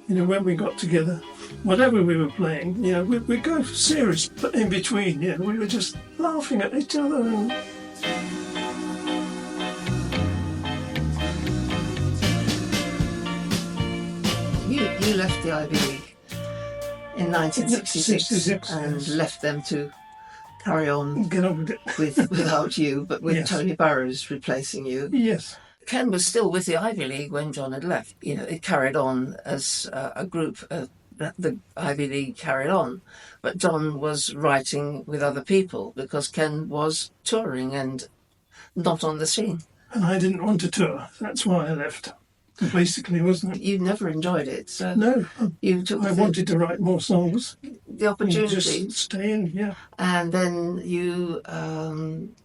when we got together, whatever we were playing, we'd go serious, but in between, we were just laughing at each other. And you left the Ivy League in 1966 and left them to carry on get on with it. without you, but with Yes. Tony Burrows replacing you. Yes. Ken was still with the Ivy League when John had left. It carried on as a group. The Ivy League carried on, but John was writing with other people because Ken was touring and not on the scene. And I didn't want to tour. That's why I left. Basically, wasn't it? You never enjoyed it, so No. you took I wanted to write more songs. the opportunity, Just stay in, yeah. and then you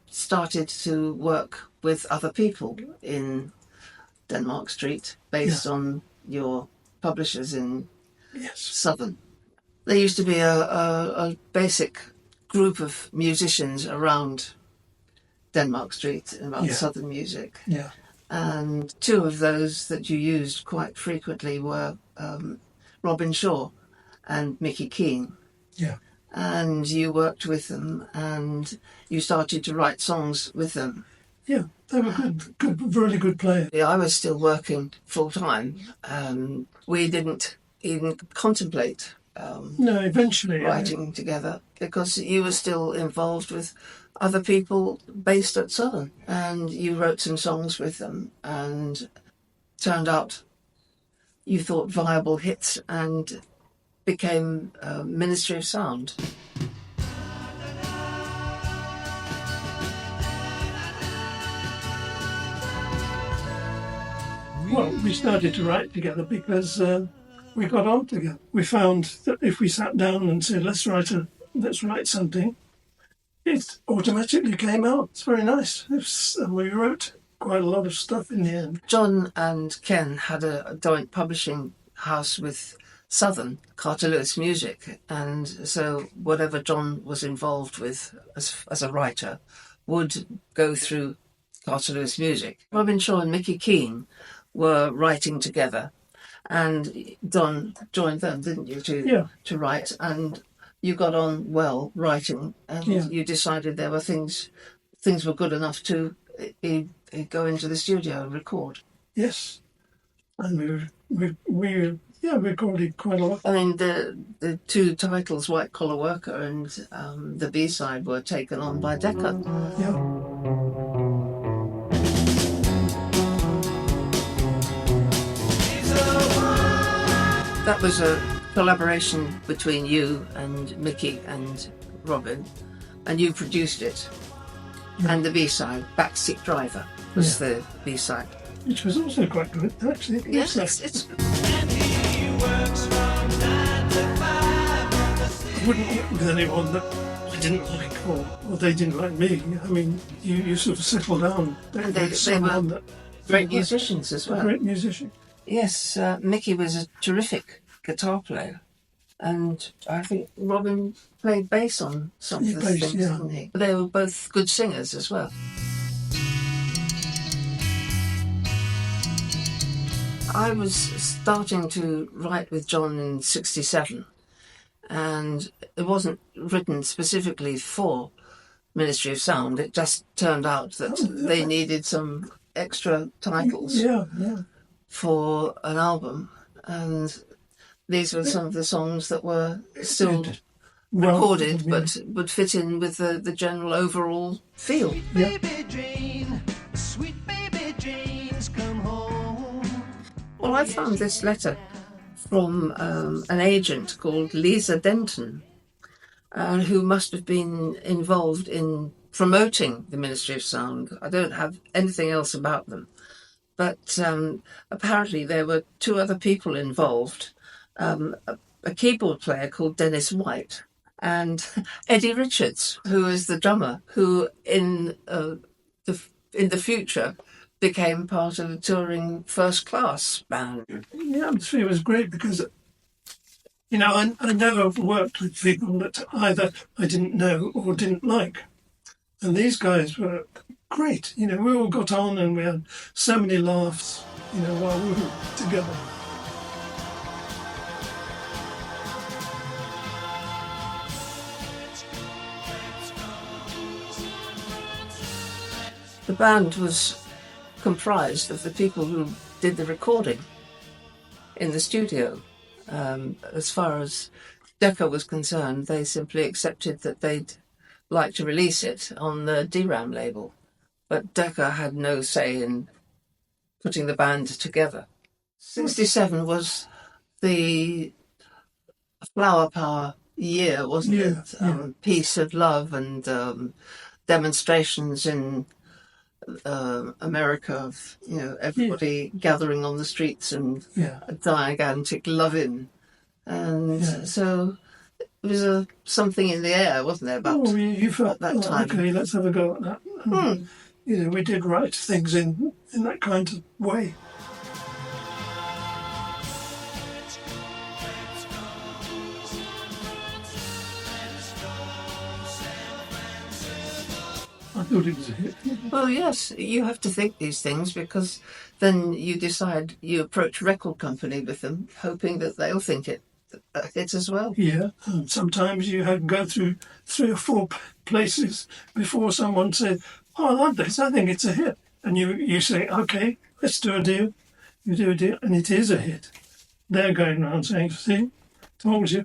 started to work with other people in Denmark Street based on your publishers in Southern. There used to be a basic group of musicians around Denmark Street about Southern music. Yeah. And two of those that you used quite frequently were Robin Shaw and Mickey Keane. Yeah. And you worked with them and you started to write songs with them. Yeah, they were good, really good players. I was still working full time. We didn't even contemplate eventually writing together because you were still involved with other people based at Southern, and you wrote some songs with them, and turned out you thought viable hits and became Ministry of Sound. Well, we started to write together because we got on together. We found that if we sat down and said, let's write something, it automatically came out. It's very nice. And we wrote quite a lot of stuff in the end. John and Ken had a joint publishing house with Southern, Carter Lewis Music, and so whatever John was involved with as a writer would go through Carter Lewis Music. Robin Shaw and Mickey Keane were writing together, and Don joined them, didn't you, to write, and you got on well writing, and you decided there were things were good enough to go into the studio and record. Yes, and we recorded quite a lot. I mean, the two titles, White Collar Worker and the B-side, were taken on by Decca. Yeah. That was a collaboration between you and Mickey and Robin, and you produced it. Yeah. And the B-side, Backseat Driver, was the B-side. Which was also quite good, actually. Yes, it's... I wouldn't work with anyone that I didn't like or they didn't like me. I mean, you sort of settle down. And they were great musicians as well. Great musician. Yes, Mickey was a terrific guitar player, and I think Robin played bass on some of the things, didn't he? They were both good singers as well. I was starting to write with John in '67, and it wasn't written specifically for Ministry of Sound. It just turned out that they needed some extra titles for an album, and these were some of the songs that were still recorded, but would fit in with the general overall feel. Yeah. Well, I found this letter from an agent called Lisa Denton, who must have been involved in promoting the Ministry of Sound. I don't have anything else about them. But apparently there were two other people involved, a keyboard player called Dennis White and Eddie Richards, who is the drummer, who in the future became part of the touring First Class band. Yeah, it was great because, I never worked with people that either I didn't know or didn't like. And these guys were great. We all got on and we had so many laughs, while we were together. The band was comprised of the people who did the recording in the studio. As far as Decca was concerned, they simply accepted that they'd like to release it on the DRAM label, but Decca had no say in putting the band together. 67 was the Flower Power year, wasn't it? Peace of love and demonstrations in America of everybody gathering on the streets and a gigantic love-in, and so it was something in the air, wasn't there? About you felt that time. Okay, let's have a go at that. And, we did write things in that kind of way. I thought it was a hit. Well, yes, you have to think these things because then you decide, you approach record company with them, hoping that they'll think it a hit as well. Yeah, and sometimes you had to go through 3 or 4 places before someone said, "Oh, I like this, I think it's a hit." And you say, "Okay, let's do a deal." You do a deal, and it is a hit. They're going around saying, "See, told you."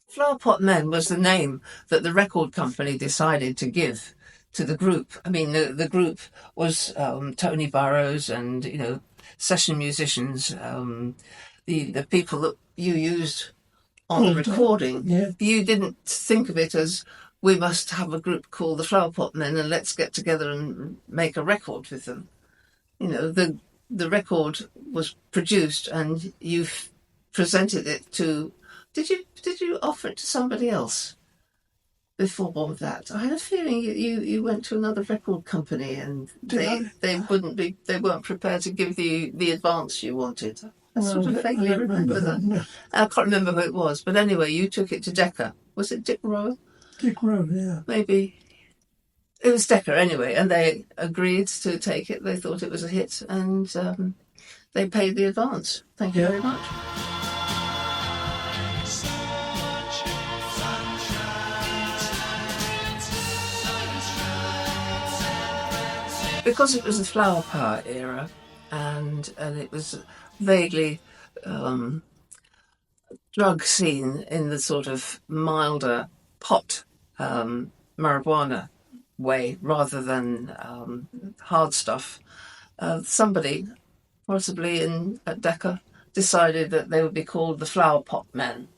Flower Pot Men was the name that the record company decided to give to the group. I mean, the group was Tony Burrows and session musicians, the people that you used on the recording. Yeah. You didn't think of it as, we must have a group called the Flower Pot Men and let's get together and make a record with them. The record was produced and you presented it to. Did you offer it to somebody else before that? I had a feeling you went to another record company and they weren't prepared to give the advance you wanted. I sort of vaguely remember that. No. I can't remember who it was, but anyway, you took it to Decca. Was it Dick Rowe? Dick Rowe, yeah. Maybe. It was Decca anyway, and they agreed to take it. They thought it was a hit, and they paid the advance. Thank you very much. Because it was the Flower Power era, and it was vaguely drug scene in the sort of milder pot marijuana way rather than hard stuff. Somebody, possibly at Decca, decided that they would be called the Flower Pot Men.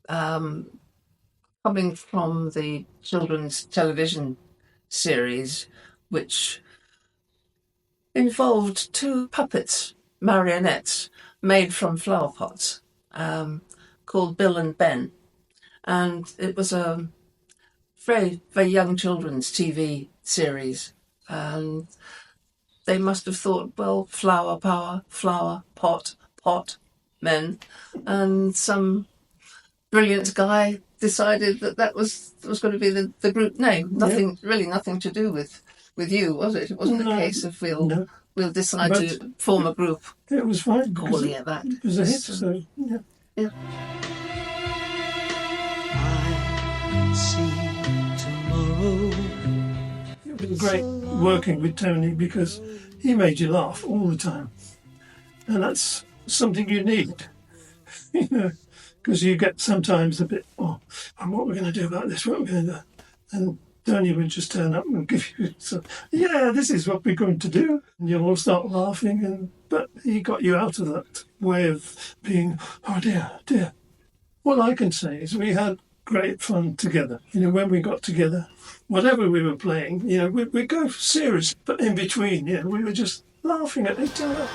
Coming from the children's television series, which involved 2 puppets, marionettes, made from flower pots, called Bill and Ben. And it was a very, very young children's TV series. And they must have thought, well, flower power, flower, pot, men. And some brilliant guy decided that was going to be the group name. Really nothing to do with you, was it? It wasn't a case of we'll decide to form a group. It was fine. Calling it that. It was a hit, so yeah. I see tomorrow. It was great working with Tony because he made you laugh all the time. And that's something you need, because you get sometimes a bit, and what are we going to do about this? What are we going to do? And Tony would just turn up and give you this is what we're going to do. And you'll all start laughing. But he got you out of that way of being, oh dear. What I can say is we had great fun together. When we got together, whatever we were playing, we'd go serious. But in between, we were just laughing at each other.